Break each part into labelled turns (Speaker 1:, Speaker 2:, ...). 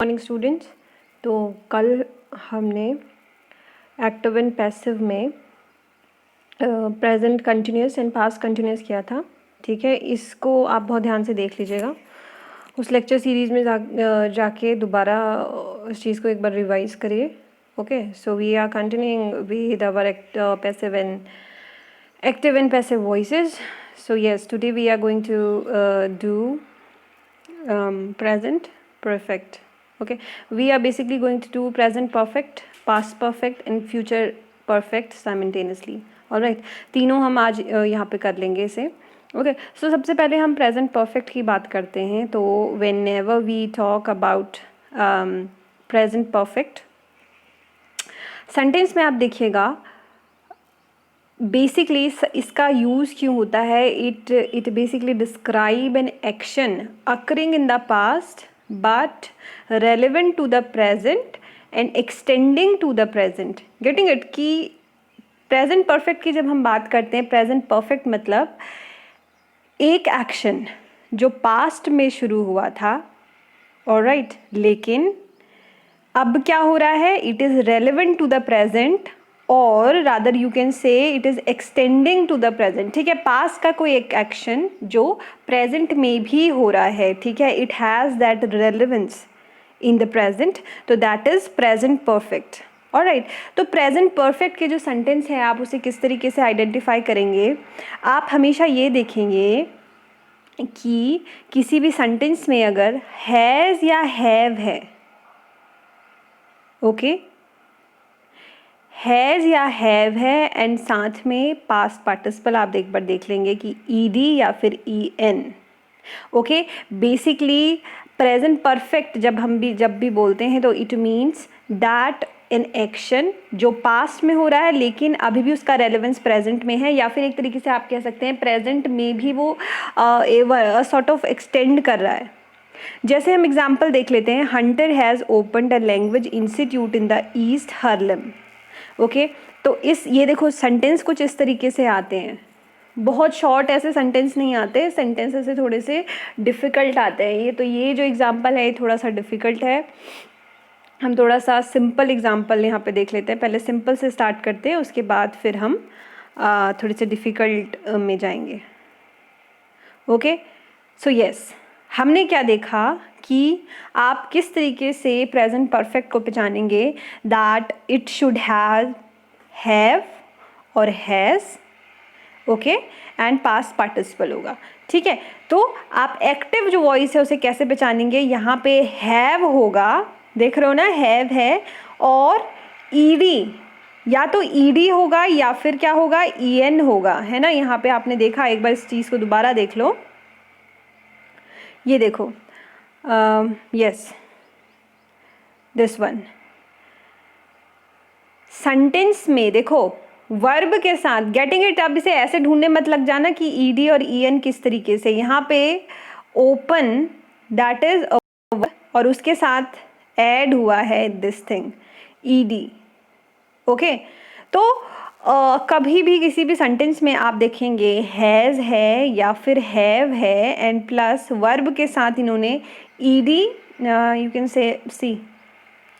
Speaker 1: Morning students. तो कल हमने एक्टिव एंड पैसिव में present continuous and past continuous किया था। ठीक है, इसको आप बहुत ध्यान से देख लीजिएगा। उस लेक्चर सीरीज़ में जाके दोबारा इस चीज़ को एक बार रिवाइज करिए। Okay, so we are continuing with our passive and active and passive voices. So yes, today we are going to do present perfect. Okay, we are basically going to do present perfect, past perfect and future perfect simultaneously. All right, तीनों हम आज यहाँ पे कर लेंगे इसे। Okay, सो सबसे पहले हम प्रेजेंट परफेक्ट की बात करते हैं। तो whenever we talk about present perfect sentence में आप देखिएगा बेसिकली इसका यूज़ क्यों होता है। It basically describe an action occurring in the past but relevant to the present and extending to the present. Getting it कि प्रेजेंट परफेक्ट की जब हम बात करते हैं, प्रेजेंट परफेक्ट मतलब एक एक्शन जो पास्ट में शुरू हुआ था, ऑलराइट, लेकिन अब क्या हो रहा है, it is relevant to the present और rather you can say it is extending to the present. ठीक है, पास्ट का कोई एक एक्शन जो प्रेजेंट में भी हो रहा है, ठीक है, it has that relevance in the present, तो that is present perfect. Alright, तो प्रेजेंट परफेक्ट के जो सेंटेंस है आप उसे किस तरीके से आइडेंटिफाई करेंगे। आप हमेशा ये देखेंगे कि किसी भी सेंटेंस में अगर हैज़ या हैव है, ओके, हैज़ या हैव है एंड साथ में पास्ट पार्टिसिपल आप एक बार देख लेंगे कि ईडी या फिर EN. Okay, basically present perfect जब भी बोलते हैं तो it means that an action जो पास्ट में हो रहा है लेकिन अभी भी उसका रेलेवेंस प्रेजेंट में है, या फिर एक तरीके से आप कह सकते हैं प्रेजेंट में भी वो सॉर्ट ऑफ एक्सटेंड कर रहा है। जैसे हम एग्जाम्पल देख लेते हैं, Hunter has opened a language institute in the east Harlem. Okay, तो ये देखो सेंटेंस कुछ इस तरीके से आते हैं, बहुत शॉर्ट ऐसे सेंटेंस नहीं आते, सेंटेंस ऐसे थोड़े से डिफ़िकल्ट आते हैं। ये जो एग्जांपल है ये थोड़ा सा डिफ़िकल्ट है। हम थोड़ा सा सिंपल एग्जांपल यहाँ पे देख लेते हैं। पहले सिंपल से स्टार्ट करते हैं, उसके बाद फिर हम थोड़े से डिफ़िकल्ट में जाएंगे। ओके, सो यस, हमने क्या देखा कि आप किस तरीके से प्रेजेंट परफेक्ट को पहचानेंगे, दैट इट शुड हैव और has, okay, and past participle होगा। ठीक है, तो आप एक्टिव जो वॉइस है उसे कैसे पहचानेंगे, यहाँ पे हैव होगा, देख रहे हो ना, हैव है, और ईडी या तो ईडी होगा या फिर क्या होगा, ईएन होगा, है ना। यहाँ पे आपने देखा, एक बार इस चीज़ को दोबारा देख लो, ये देखो, यस, दिस वन सेंटेंस में देखो वर्ब के साथ गेटिंग इट। अब इसे ऐसे ढूंढने मत लग जाना कि ईडी और ईएन किस तरीके से, यहाँ पे ओपन दैट इज और उसके साथ ऐड हुआ है दिस थिंग ईडी। ओके, तो कभी भी किसी भी सेंटेंस में आप देखेंगे हैज़ है या फिर हैव है एंड प्लस वर्ब के साथ इन्होंने ईडी, यू कैन से सी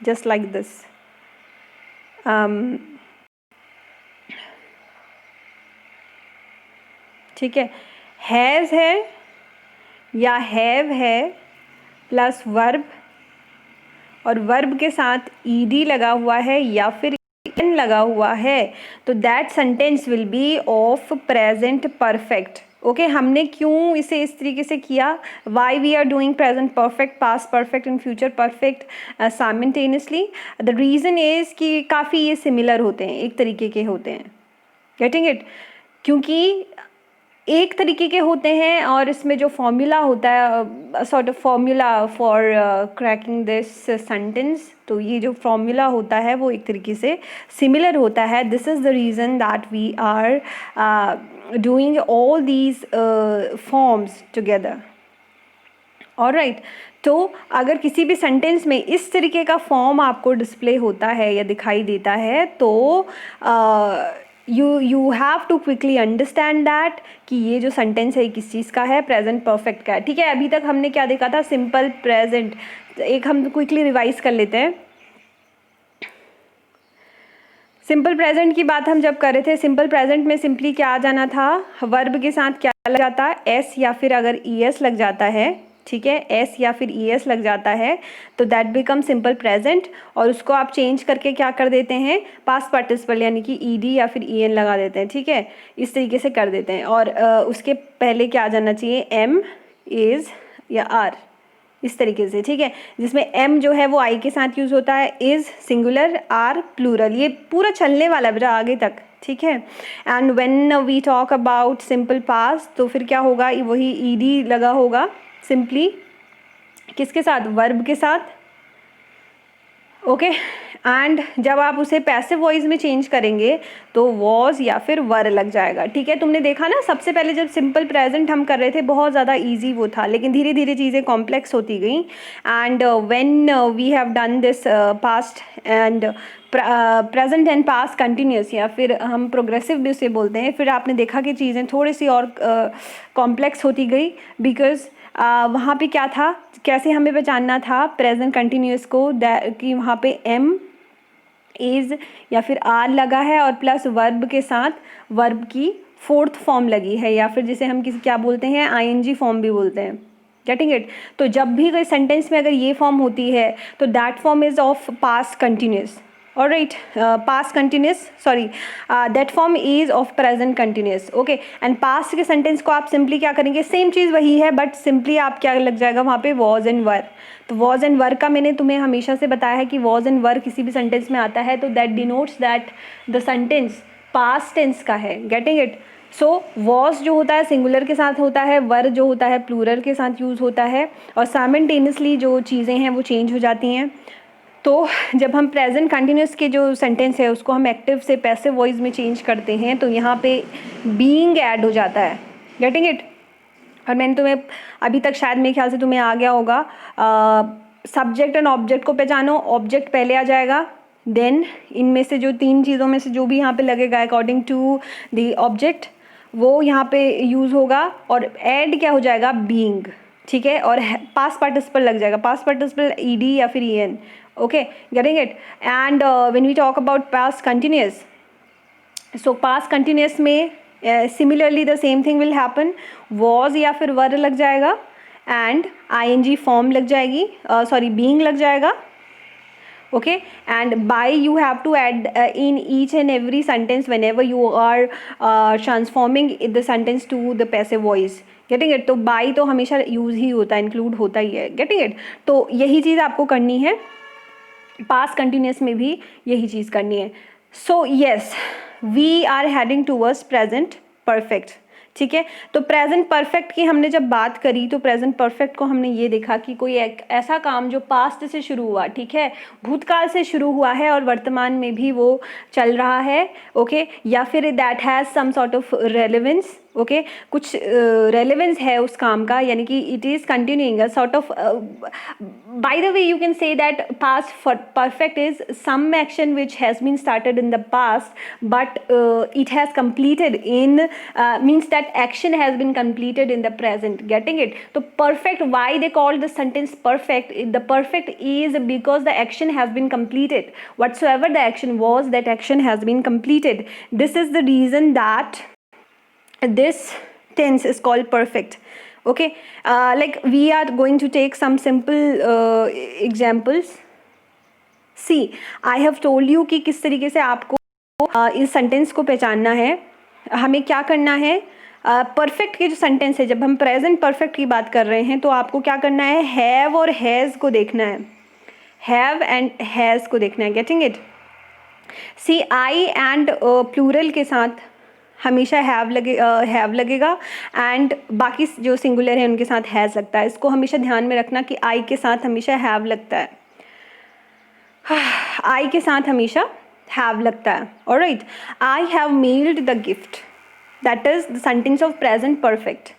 Speaker 1: जस्ट लाइक दिस, ठीक है, हैज़ है या हैव है प्लस वर्ब और वर्ब के साथ ईडी लगा हुआ है या फिर एन लगा हुआ है, तो that sentence will be of present perfect. Okay, हमने क्यों इसे इस तरीके से किया, why we are doing present perfect, past perfect and future perfect simultaneously. The reason is कि काफ़ी ये सिमिलर होते हैं, एक तरीके के होते हैं। गेटिंग इट, क्योंकि एक तरीके के होते हैं और इसमें जो फॉर्मूला होता है, sort of formula for cracking this sentence, तो ये जो फॉर्मूला होता है वो एक तरीके से सिमिलर होता है। This is the reason that we are doing all these forms together. Alright, तो अगर किसी भी सेंटेंस में इस तरीके का फॉर्म आपको डिस्प्ले होता है या दिखाई देता है तो you have to quickly understand that कि ये जो सेंटेंस है किस चीज़ का है, प्रेजेंट परफेक्ट का है। ठीक है, अभी तक हमने क्या देखा था, सिंपल प्रेजेंट। एक हम क्विकली रिवाइज कर लेते हैं। सिंपल प्रेजेंट की बात हम जब कर रहे थे, सिंपल प्रेजेंट में सिंपली क्या आ जाना था, वर्ब के साथ क्या लग जाता है, एस या फिर अगर ई एस लग जाता है, ठीक है, एस या फिर ई एस लग जाता है तो दैट बिकम सिंपल प्रेजेंट, और उसको आप चेंज करके क्या कर देते हैं, पास्ट पार्टिसिपल यानी कि ई डी या फिर ई एन लगा देते हैं। ठीक है, इस तरीके से कर देते हैं। और उसके पहले क्या आ जाना चाहिए, एम, इज़ या आर, इस तरीके से। ठीक है, जिसमें एम जो है वो आई के साथ यूज़ होता है, इज़ सिंगुलर, आर प्लूरल, ये पूरा चलने वाला बेटा आगे तक। ठीक है, and when we talk about simple past तो फिर क्या होगा, वही ईडी लगा होगा सिंपली, किसके साथ, वर्ब के साथ। ओके, एंड जब आप उसे पैसिव वॉइस में चेंज करेंगे तो वॉज या फिर वर लग जाएगा। ठीक है, तुमने देखा ना, सबसे पहले जब सिंपल प्रेजेंट हम कर रहे थे बहुत ज़्यादा इजी वो था, लेकिन धीरे धीरे चीज़ें कॉम्प्लेक्स होती गई। And when we have done this past and present and past continuous, या फिर हम प्रोग्रेसिव भी उसे बोलते हैं, फिर आपने देखा कि चीज़ें थोड़ी सी और कॉम्प्लेक्स होती गई, बिकॉज वहाँ पे क्या था, कैसे हमें पहचानना था प्रेजेंट कंटिन्यूस को, कि वहाँ पे एम, इज़ या फिर आर लगा है और प्लस वर्ब के साथ वर्ब की फोर्थ फॉर्म लगी है, या फिर जिसे हम किसी क्या बोलते हैं, आईएनजी फॉर्म भी बोलते हैं। Getting it? तो जब भी कोई सेंटेंस में अगर ये फॉर्म होती है तो that form is of past continuous. All right, past continuous, sorry, that form is of present continuous. Okay, and past के sentence को आप simply क्या करेंगे, सेम चीज़ वही है बट simply आप क्या लग जाएगा वहाँ पे, was and were। तो was and were का मैंने तुम्हें हमेशा से बताया है कि was and were किसी भी sentence में आता है तो that denotes that the sentence past tense का है। Getting it? सो was जो होता है सिंगुलर के साथ होता है, वर जो होता है प्लूरल के साथ यूज़ होता है, और साइमल्टेनियसली जो चीज़ें हैं वो चेंज हो जाती हैं। तो जब हम प्रेजेंट कंटिन्यूस के जो सेंटेंस है उसको हम एक्टिव से पैसिव वॉइस में चेंज करते हैं तो यहाँ पे बीइंग ऐड हो जाता है। Getting it? और मैंने तुम्हें अभी तक शायद मेरे ख्याल से तुम्हें आ गया होगा, सब्जेक्ट एंड ऑब्जेक्ट को पहचानो, ऑब्जेक्ट पहले आ जाएगा, देन इनमें से जो तीन चीज़ों में से जो भी यहाँ पे लगेगा अकॉर्डिंग टू द ऑब्जेक्ट वो यहाँ पे यूज़ होगा, और ऐड क्या हो जाएगा, बीइंग। ठीक है, और पास्ट पार्टिसिपल लग जाएगा, पास्ट पार्टिसिपल ईडी या फिर ईएन। Okay, getting it? And when we talk about past continuous, so past continuous में similarly the same thing will happen, was या फिर were लग जाएगा and ing form लग जाएगी, sorry being लग जाएगा। Okay, and by you have to add in each and every sentence whenever you are transforming the sentence to the passive voice। Getting it? तो by तो हमेशा use ही होता है, include होता ही है। Getting it? तो यही चीज़ आपको करनी है, पास्ट कंटिन्यूस में भी यही चीज़ करनी है। So yes, we are heading towards present perfect. ठीक है, तो प्रेजेंट परफेक्ट की हमने जब बात करी तो प्रेजेंट परफेक्ट को हमने ये देखा कि कोई एक ऐसा काम जो पास्ट से शुरू हुआ, ठीक है, भूतकाल से शुरू हुआ है और वर्तमान में भी वो चल रहा है। ओके, या फिर that has some sort of relevance. Okay, कुछ रेलेवेंस है उस काम का, यानी कि it is continuing a sort of, by the way you can say that past perfect is some action which has been started in the past but it has completed in means that action has been completed in the present। Getting it? तो perfect, why they call the sentence perfect? The perfect is because the action has been completed, whatsoever the action was, that action has been completed। This is the reason that this tense is called perfect। Okay, like we are going to take some simple examples। See, I have told you कि किस तरीके से आपको इस sentence को पहचानना है। हमें क्या करना है, परफेक्ट के जो सेंटेंस है, जब हम प्रेजेंट परफेक्ट की बात कर रहे हैं तो आपको क्या करना है, हैव और हैज़ को देखना है, हैव एंड हैज़ को देखना है। Getting it? See, I and plural के साथ हमेशा हैव लगेगा एंड बाकी जो सिंगुलर है उनके साथ हैज़ लगता है। इसको हमेशा ध्यान में रखना कि आई के साथ हमेशा हैव लगता है, आई के साथ हमेशा हैव लगता है। Alright, I have mailed the gift, that is the sentence of present perfect.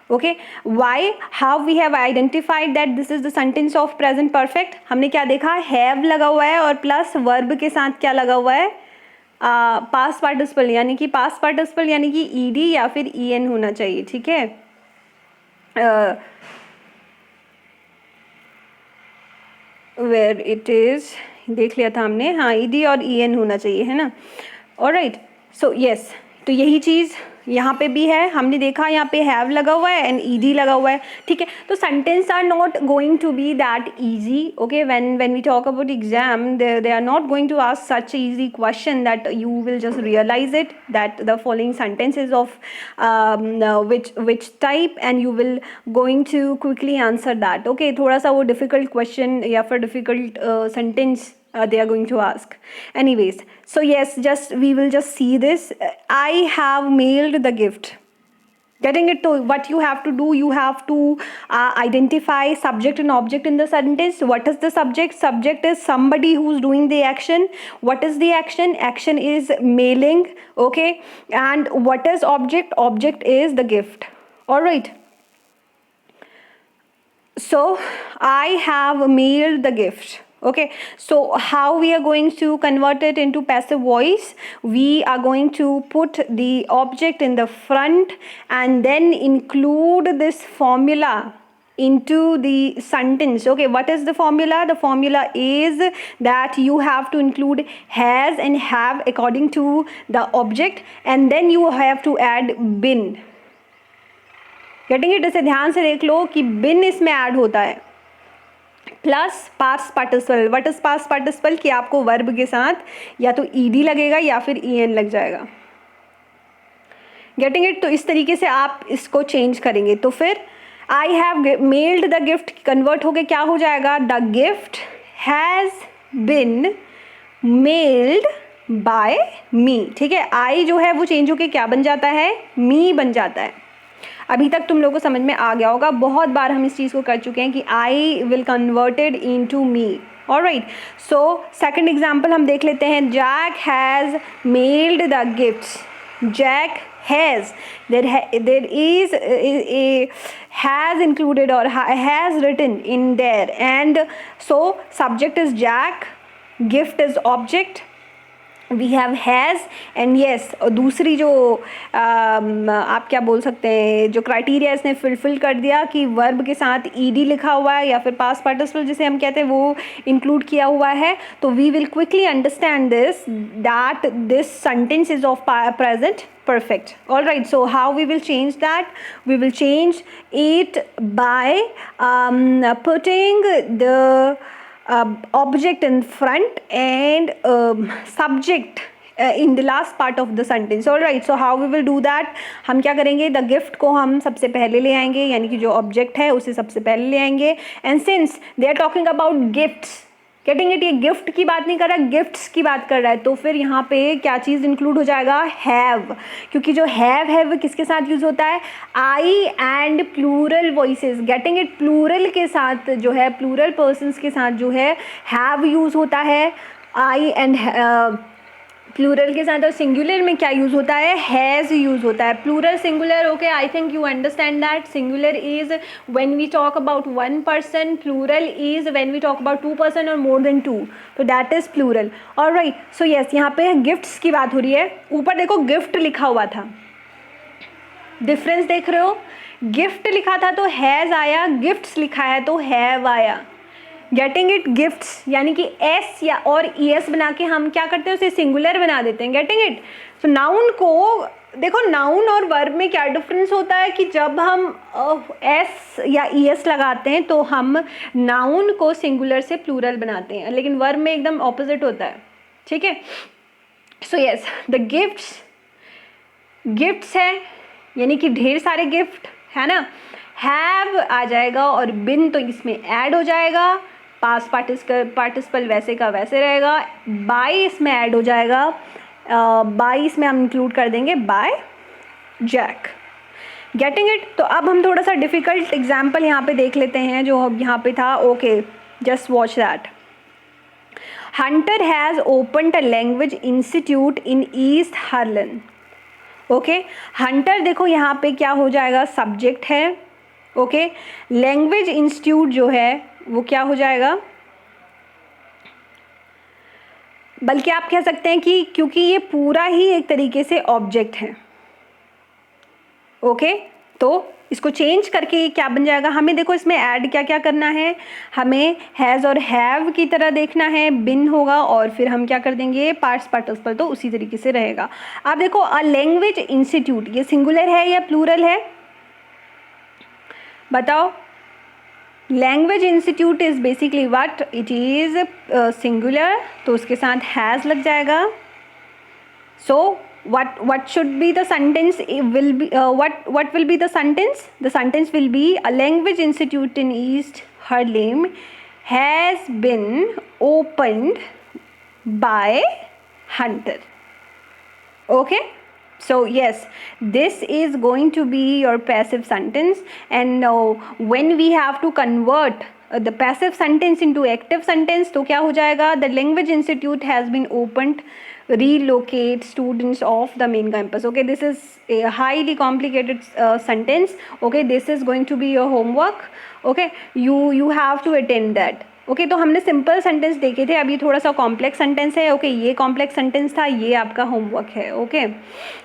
Speaker 1: Okay, why, how we have identified that this is the sentence of present perfect? हमने क्या देखा, हैव लगा हुआ है और प्लस वर्ब के साथ क्या लगा हुआ है, पास्ट पार्टिसिपल यानी कि पास्ट पार्टिसिपल यानी कि ईडी या फिर ईएन होना चाहिए, ठीक है। वेयर इट इज देख लिया था हमने, हाँ ईडी और ईएन होना चाहिए, है ना। ऑलराइट, सो यस, तो यही चीज़ यहाँ पे भी है, हमने देखा यहाँ पे हैव लगा हुआ है एंड ईडी लगा हुआ है, ठीक है। तो sentence are not going to be that easy, okay. When we talk about exam, they are not going to ask such easy question that you will just realise it that the following sentences of which type and you will going to quickly answer that, okay। थोड़ा सा वो difficult question या फिर difficult sentence they are going to ask, anyways। So yes, just we will just see this, I have mailed the gift, getting it। to what you have to do, you have to identify subject and object in the sentence। what is the subject? Subject is somebody who's doing the action। what is the action? Action is mailing, okay। and what is object? Object is the gift, all right। so I have mailed the gift, okay। so how we are going to convert it into passive voice? We are going to put the object in the front and then include this formula into the sentence, okay। what is the formula? The formula is that you have to include has and have according to the object, and then you have to add been, getting it। इसे ध्यान से देख लो कि बिन इसमें add होता है plus past participle. What is past participle? कि आपको वर्ब के साथ या तो ईडी लगेगा या फिर ईएन लग जाएगा, गेटिंग इट। तो इस तरीके से आप इसको चेंज करेंगे। तो फिर I have mailed the gift convert होके क्या हो जाएगा? The gift has been mailed by me, ठीक है। आई जो है वो चेंज होके क्या बन जाता है? मी बन जाता है। अभी तक तुम लोगों को समझ में आ गया होगा, बहुत बार हम इस चीज़ को कर चुके हैं कि I will converted into me, alright. So second example हम देख लेते हैं। Jack has mailed the gifts. Jack has, there is a has included or has written in there, and so subject is Jack, gift is object, we have has and yes। और दूसरी जो आप क्या बोल सकते हैं, जो क्राइटेरिया इसने फुलफिल कर दिया कि वर्ब के साथ ईडी लिखा हुआ है या फिर पास्ट पार्टिसिपल जिसे हम कहते हैं वो इंक्लूड किया हुआ है। तो we will quickly understand this that this sentence is of present perfect, all right। so how we will change that? We will change it by putting the object in front and subject in the last part of the sentence, all right। so how we will do that? हम क्या करेंगे? the gift को हम सबसे पहले ले आएंगे, यानी कि जो object है उसे सबसे पहले ले आएंगे। and since they are talking about gifts, getting it, ये गिफ्ट की बात नहीं कर रहा, गिफ्ट्स की बात कर रहा है। तो फिर यहाँ पे क्या चीज़ इंक्लूड हो जाएगा? हैव, क्योंकि जो हैव है वो किसके साथ यूज़ होता है? I and plural voices, getting it. Plural के साथ जो है, प्लूरल पर्सन्स के साथ जो है हैव यूज़ होता है, आई एंड प्लूरल के साथ। और सिंगुलर में क्या यूज़ होता है? हैज़ यूज़ होता है। Plural singular, okay, I think you understand that. Singular is when we talk about one person, plural is when we talk about two person और मोर देन टू, तो that is plural, alright. So yes, यहाँ पे gifts की बात हो रही है। ऊपर देखो गिफ्ट लिखा हुआ था, डिफरेंस देख रहे हो? गिफ्ट लिखा था तो हैज़ आया, गिफ्ट्स लिखा है तो हैव आया, गेटिंग इट। गिफ्ट्स यानी कि एस या और ई एस बना के हम क्या करते हैं? उसे सिंगुलर बना देते हैं, गेटिंग इट। तो नाउन को देखो, नाउन और वर्ब में क्या डिफरेंस होता है कि जब हम एस या ई एस लगाते हैं तो हम नाउन को सिंगुलर से प्लूरल बनाते हैं, लेकिन वर्ब में एकदम ऑपोजिट होता है, ठीक है। So yes, the gifts, gifts है यानी कि ढेर सारे गिफ्ट है ना। हैव आ जाएगा और बिन तो इसमें ऐड हो जाएगा, पास्ट पार्टिसिपल वैसे का वैसे रहेगा। बाय इसमें ऐड हो जाएगा, बाय इसमें हम इंक्लूड कर देंगे बाय जैक, गेटिंग इट। तो अब हम थोड़ा सा डिफ़िकल्ट एग्जाम्पल यहाँ पे देख लेते हैं जो यहाँ पे था, okay, just watch that. Hunter has opened a language institute in east Harlan, okay. Hunter देखो यहाँ पे क्या हो जाएगा? सब्जेक्ट है, ओके। लैंग्वेज इंस्टीट्यूट जो है वो क्या हो जाएगा? बल्कि आप कह सकते हैं कि क्योंकि ये पूरा ही एक तरीके से ऑब्जेक्ट है। ओके, तो इसको चेंज करके क्या बन जाएगा, हमें देखो इसमें ऐड क्या क्या करना है, हमें हैज़ और हैव की तरह देखना है, बिन होगा और फिर हम क्या कर देंगे पास्ट पार्टिसिपल, तो उसी तरीके से रहेगा। आप देखो अ लैंग्वेज इंस्टीट्यूट, ये सिंगुलर है या प्लूरल है, बताओ। Language institute is basically what, it is singular, तो उसके साथ हैज़ लग जाएगा। सो what should be the sentence, will be what will be the sentence, the sentence will be a language institute in East Harlem has been opened by Hunter. Okay, so yes, this is going to be your passive sentence, and when we have to convert the passive sentence into active sentence, तो क्या हो जाएगा, the language institute has been opened, relocate students of the main campus. Okay, this is a highly complicated sentence. Okay, this is going to be your homework. Okay, you have to attend that. Okay तो हमने simple sentence देखे थे, अभी थोड़ा सा complex sentence है। Okay, ये complex sentence था, ये आपका होमवर्क है। ओके,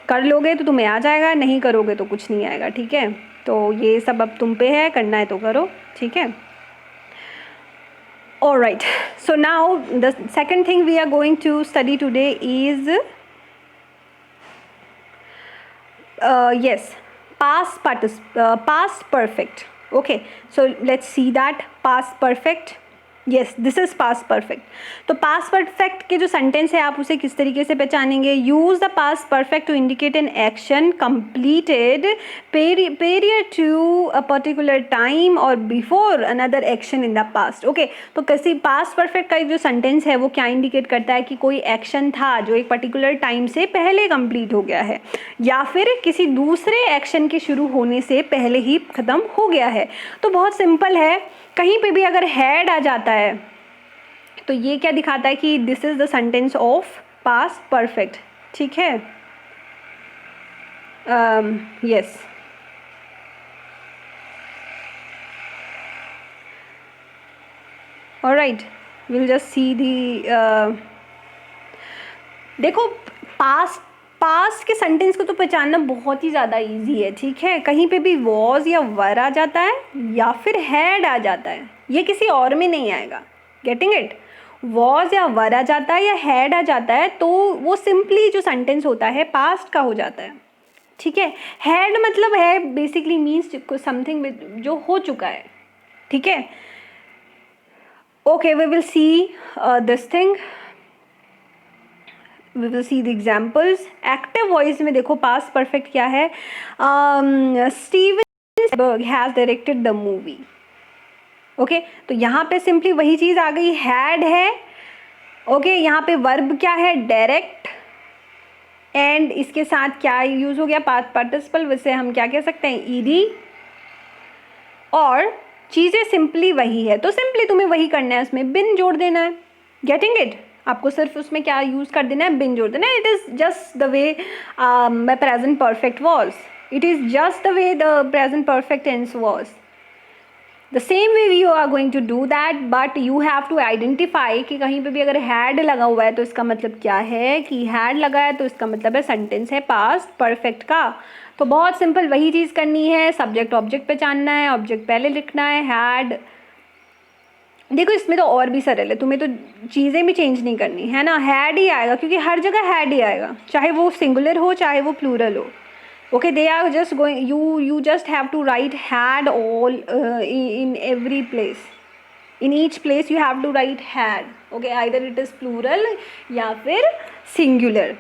Speaker 1: कर लोगे तो तुम्हें आ जाएगा, नहीं करोगे तो कुछ नहीं आएगा। ठीक है, तो ये सब अब तुम पे है, करना है तो करो। ठीक है, all right, so now the second thing we are going to study today is yes, past perfect. Okay, so let's see that past perfect. Yes, this is past perfect. तो पास्ट परफेक्ट के जो sentence है आप उसे किस तरीके से पहचानेंगे, use the past perfect to indicate an action completed prior to a particular time और before another action in the past. Okay, तो किसी पास्ट परफेक्ट का जो सेंटेंस है वो क्या इंडिकेट करता है कि कोई एक्शन था जो एक पर्टिकुलर टाइम से पहले कंप्लीट हो गया है या फिर किसी दूसरे एक्शन के शुरू होने से पहले ही ख़त्म हो गया है। तो बहुत सिंपल है, कहीं पे भी अगर हैड आ जाता है तो ये क्या दिखाता है कि this is the sentence of past perfect. ठीक है, yes, alright, will just see the. देखो पास्ट के सेंटेंस को तो पहचानना बहुत ही ज़्यादा इजी है। ठीक है, कहीं पे भी वॉज या वर आ जाता है या फिर हैड आ जाता है, ये किसी और में नहीं आएगा। गेटिंग इट, वॉज या वर आ जाता है या हैड आ जाता है तो वो सिंपली जो सेंटेंस होता है पास्ट का हो जाता है। ठीक है, हैड मतलब है बेसिकली मीन्स समथिंग जो हो चुका है। ठीक है, okay, we will see this thing, we will see the examples. Active voice में देखो past perfect क्या है, Steven Spielberg has directed the movie. Okay, तो यहाँ पे सिंपली वही चीज़ आ गई, had है। ओके, यहाँ पे वर्ब क्या है, डायरेक्ट, एंड इसके साथ क्या यूज़ हो गया, पास्ट पार्टिसिपल, वैसे हम क्या कह सकते हैं, ईडी, और चीज़ें सिंपली वही है। तो सिंपली तुम्हें वही करना है, उसमें बिन जोड़ देना है। गेटिंग इट, आपको सिर्फ उसमें क्या यूज़ कर देना है, बिन जोड़ देना है। It is just the way my present perfect was, it is just the way the present perfect tense was. The same way you are going to do that, but you have to identify कि कहीं पे भी अगर had लगा हुआ है तो इसका मतलब क्या है, कि हैड लगा है तो इसका मतलब है सेंटेंस है पास्ट परफेक्ट का। तो बहुत सिंपल वही चीज़ करनी है, सब्जेक्ट ऑब्जेक्ट पहचानना है, ऑब्जेक्ट पहले लिखना है, हैड। देखो इसमें तो और भी सरल है, तुम्हें तो चीज़ें भी चेंज नहीं करनी है ना, हैड ही आएगा क्योंकि हर जगह हैड ही आएगा, चाहे वो सिंगुलर हो चाहे वो प्लूरल हो। okay, they are just going, you just have to write had all in every place, in each place you have to write had. okay, either it is plural या फिर singular.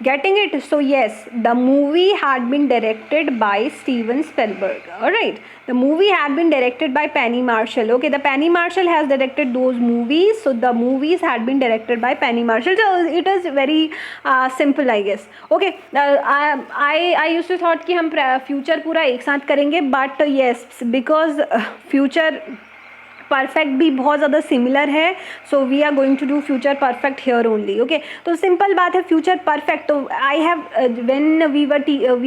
Speaker 1: Getting it? So yes, the movie had been directed by Steven Spielberg. All right, the movie had been directed by Penny Marshall. Okay, the Penny Marshall has directed those movies, so the movies had been directed by Penny Marshall. So it is very simple, I guess. Okay, I used to thought कि हम future पूरा एक साथ करेंगे, but yes, because future perfect भी बहुत ज़्यादा similar है, so we are going to do future perfect here only. Okay, तो सिंपल बात है फ्यूचर परफेक्ट। तो I have when we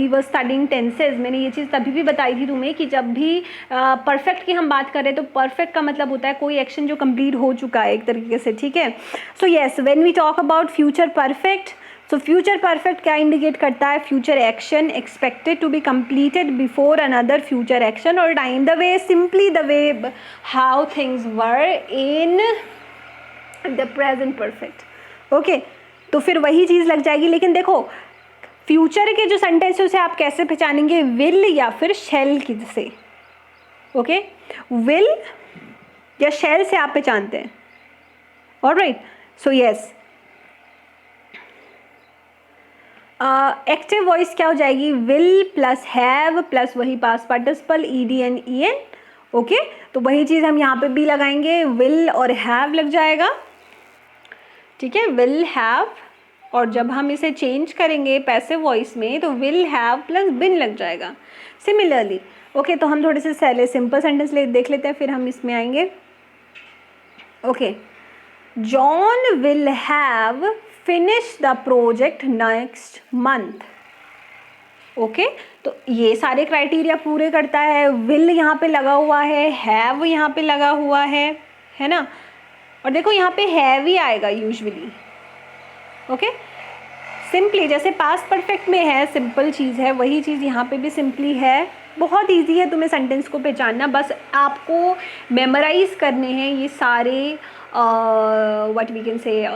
Speaker 1: were studying tenses, मैंने ये चीज़ तभी भी बताई थी तुम्हें कि जब भी परफेक्ट की हम बात करें तो परफेक्ट का मतलब होता है कोई एक्शन जो कंप्लीट हो चुका है एक तरीके से, ठीक है। So yes, when we talk about future perfect, तो फ्यूचर परफेक्ट क्या इंडिकेट करता है? Future action expected to be completed before another future action और time, the way, simply the way how things were in the present perfect. Okay, तो फिर वही चीज़ लग जाएगी। लेकिन देखो फ्यूचर के जो सेंटेंस है उसे आप कैसे पहचानेंगे? विल या फिर शैल की से। ओके, विल या शैल से आप पहचानते हैं। Alright, so yes, active voice क्या हो जाएगी? विल प्लस हैव प्लस वही past participle ED and E N. Okay, तो वही चीज़ हम यहाँ पे भी लगाएंगे, विल और हैव लग जाएगा, ठीक है, विल हैव। और जब हम इसे चेंज करेंगे पैसिव वॉइस में तो विल हैव प्लस बिन लग जाएगा सिमिलरली। ओके, तो हम थोड़े से सिंपल सेंटेंस देख लेते हैं, फिर हम इसमें आएंगे। Okay, John will have finish the project next month. Okay, तो ये सारे क्राइटेरिया पूरे करता है। विल यहाँ पे लगा हुआ है, हैव यहाँ पे लगा हुआ है ना, और देखो यहाँ पे हैव ही आएगा यूजुअली। ओके, सिंपली जैसे पास्ट परफेक्ट में है, सिंपल चीज़ है, वही चीज़ यहाँ पे भी सिंपली है। बहुत इजी है तुम्हें सेंटेंस को पहचानना, बस आपको मेमोराइज करने हैं ये सारे what we can say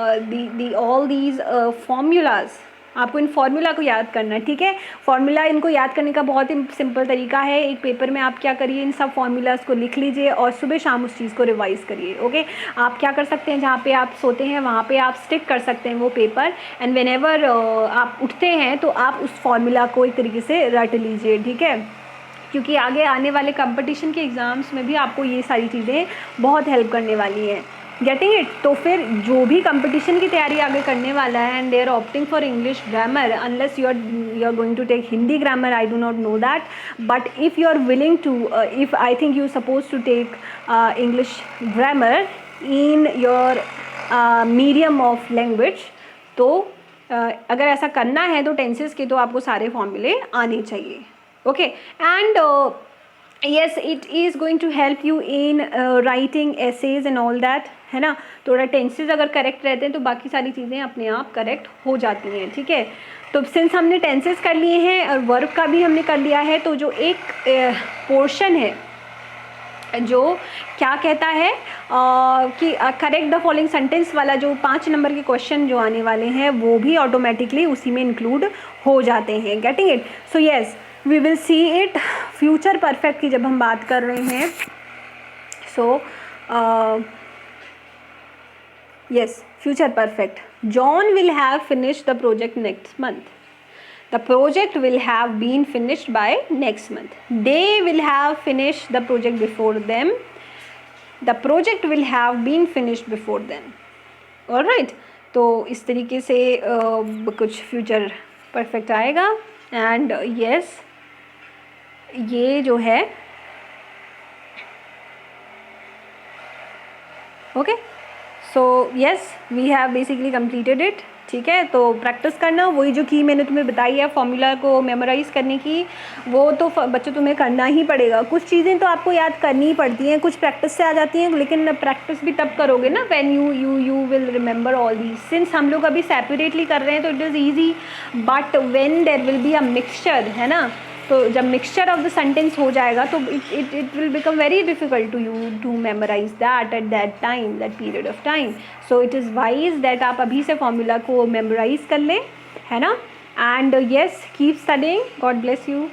Speaker 1: all these formulas. आपको इन फार्मूला को याद करना है, ठीक है। फार्मूला इनको याद करने का बहुत ही सिंपल तरीका है। एक पेपर में आप क्या करिए, इन सब फार्मूलाज को लिख लीजिए और सुबह शाम उस चीज़ को रिवाइज़ करिए। ओके, आप क्या कर सकते हैं, जहाँ पे आप सोते हैं वहाँ पे आप स्टिक कर सकते हैं वो पेपर, एंड व्हेनेवर आप उठते हैं तो आप उस फार्मूला को एक तरीके से रट लीजिए, ठीक है, क्योंकि आगे आने वाले कंपटीशन के एग्ज़ाम्स में भी आपको ये सारी चीज़ें बहुत हेल्प करने वाली हैं। Getting it? तो फिर जो भी कंपटीशन की तैयारी आगे करने वाला है and they are opting for English grammar, unless you are going to take Hindi grammar, I do not know that, but if you are willing to, if I think you suppose to take English grammar in your medium of language, तो अगर ऐसा करना है तो tenses के तो आपको सारे फॉर्मूले आने चाहिए। Okay, and yes, it is going to help you in writing essays and all that, है ना। थोड़ा टेंसेस अगर करेक्ट रहते हैं तो बाकी सारी चीज़ें अपने आप करेक्ट हो जाती हैं, ठीक है। तो सिंस हमने टेंसेस कर लिए हैं और वर्ब का भी हमने कर लिया है, तो जो एक पोर्शन है जो क्या कहता है कि करेक्ट द फॉलोइंग सेंटेंस वाला जो 5 नंबर के क्वेश्चन जो आने वाले हैं वो भी ऑटोमेटिकली उसी में इंक्लूड हो जाते हैं। Getting it? So yes, we will see it. Future perfect की जब हम बात कर रहे हैं, सो yes, future perfect. John will have finished the project next month. The project will have been finished by next month. They will have finished the project before them. The project will have been finished before them. Alright, तो इस तरीके से कुछ future perfect आएगा। And yes, ये जो है okay, so yes, we have basically completed it, ठीक है। तो प्रैक्टिस करना, वही जो की मैंने तुम्हें बताई है फॉर्मूला को मेमोराइज़ करने की, वो तो बच्चों तुम्हें करना ही पड़ेगा। कुछ चीज़ें तो आपको याद करनी ही पड़ती हैं, कुछ प्रैक्टिस से आ जाती हैं, लेकिन प्रैक्टिस भी तब करोगे ना when you will remember all these. Since हम लोग अभी सेपरेटली कर रहे हैं तो it is easy, but when there will be a mixture, है ना, तो जब मिक्सचर ऑफ द सेंटेंस हो जाएगा तो it will become very difficult to you to memorise that at that time, that period of time. So it is wise that आप अभी से फॉर्मूला को मेमोराइज कर लें, है ना। And yes, keep studying, God bless you.